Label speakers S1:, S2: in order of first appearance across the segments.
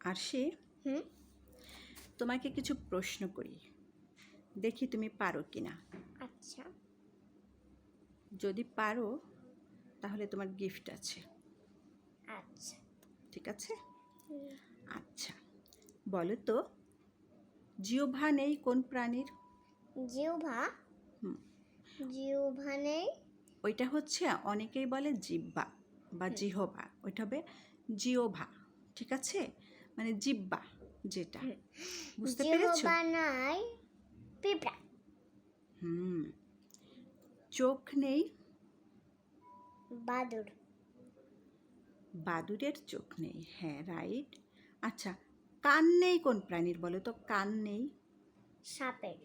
S1: আরশি, তোমাকে কিছু প্রশ্ন করি, দেখি তুমি পারো কিনা।
S2: আচ্ছা।
S1: যদি পারো তাহলে তোমার গিফট আছে।
S2: আচ্ছা।
S1: ঠিক আছে? আচ্ছা, বলো তো, জিহ্বা নেই কোন প্রাণীর?
S2: জিহ্বা? জিহ্বা নেই।
S1: ওইটা হচ্ছে অনেকেই বলে জিহ্বা বা জিহ্বা, ওইটা হবে জিহ্বা। ঠিক আছে, মানে জিহ্বা যেটা, বুঝতে পেরেছো?
S2: জিহ্বা নাই পিঁপড়া।
S1: চোখ নেই?
S2: বাদুড়।
S1: বাদুড়ের চোখ নেই, হ্যাঁ রাইট। আচ্ছা, কান নেই কোন প্রাণীর বলো তো? কান নেই?
S2: সাপের।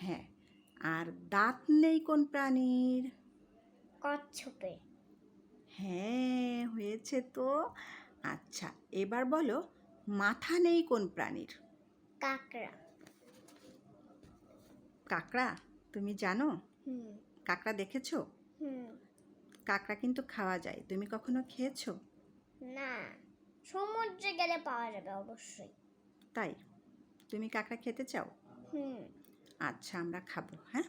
S1: হ্যাঁ। আর দাঁত নেই কোন প্রাণীর?
S2: কচ্ছপের।
S1: হ্যাঁ, হয়েছে তো। আচ্ছা, এবার বলো, মাথা নেই কোন প্রাণীর?
S2: কাকড়া।
S1: কাকড়া? তুমি জানো? কাকড়া দেখেছো? কাকড়া কিন্তু খাওয়া যায়, তুমি কখনো খেয়েছো?
S2: না, সমুদ্রে গেলে পাওয়া যাবে অবশ্যই।
S1: তাই? তুমি কাকড়া খেতে চাও? আচ্ছা, আমরা খাবো। হ্যাঁ,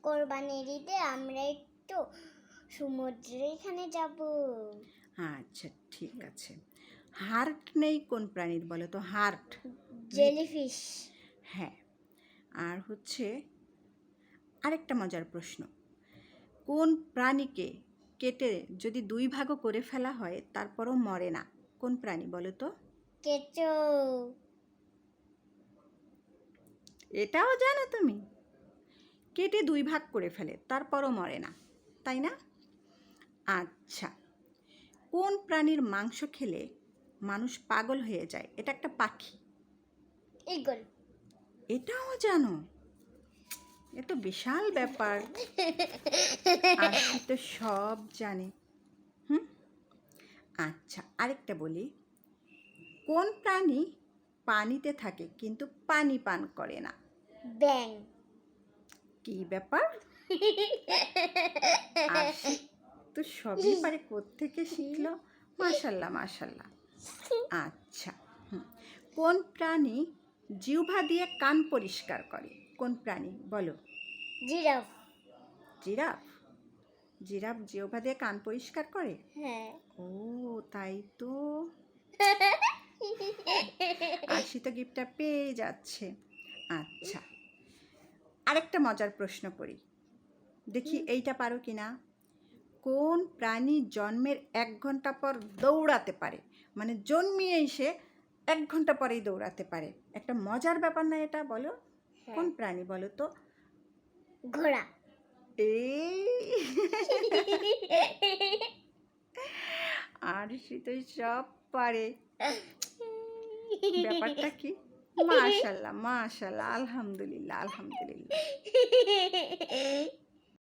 S2: কোরবানির ঈদে আমরা একটু সমুদ্রে এখানে যাব।
S1: আচ্ছা ঠিক আছে। হার্ট নেই কোন প্রাণীর বলো তো? হার্ট?
S2: জেলিফিশ।
S1: হ্যাঁ। আর হচ্ছে আরেকটা মজার প্রশ্ন, কোন প্রাণীকে কেটে যদি দুই ভাগও করে ফেলা হয় তারপরও মরে না, কোন প্রাণী বলো তো?
S2: কেঁচো।
S1: এটাও জানো তুমি? কেটে দুই ভাগ করে ফেলে তারপরও মরে না, তাই না? আচ্ছা, কোন প্রাণীর মাংস খেলে মানুষ পাগল হয়ে যায়? এটা একটা পাখি।
S2: ঈগল।
S1: এটাও জানো? এ তো বিশাল ব্যাপার, আর সে তো সব জানে। আচ্ছা, আরেকটা বলি, কোন প্রাণী পানিতে থাকে কিন্তু পানি পান করে না?
S2: ব্যাং।
S1: কি ব্যাপার, আর সে তো সবই পারে, কোত্থেকে শিখলো? মাশাল্লাহ মাশাল্লাহ। আচ্ছা, কোন প্রাণী জিহ্বা দিয়ে কান পরিষ্কার করে? কোন প্রাণী বলো?
S2: জিরাফ।
S1: জিরাফ? জিরাফ জিহ্বা দিয়ে কান পরিষ্কার করে?
S2: হ্যাঁ।
S1: ও তাই তো। আশি তো গিফটটা পেয়ে যাচ্ছে। আচ্ছা, আরেকটা মজার প্রশ্ন করি, দেখি এইটা পারো কিনা। কোন প্রাণী জন্মের 1 ঘন্টা পর দৌড়াতে পারে? মানে জন্মিয়েই সে 1 ঘন্টা পরেই দৌড়াতে পারে। একটা মজার ব্যাপার না এটা? বলো কোন প্রাণী বলো তো?
S2: ঘোড়া।
S1: এই আর সে তো সব পারে। ব্যাপারটা কি? মাশাল্লাহ মাশাল্লাহ, আলহামদুলিল্লাহ আলহামদুলিল্লাহ।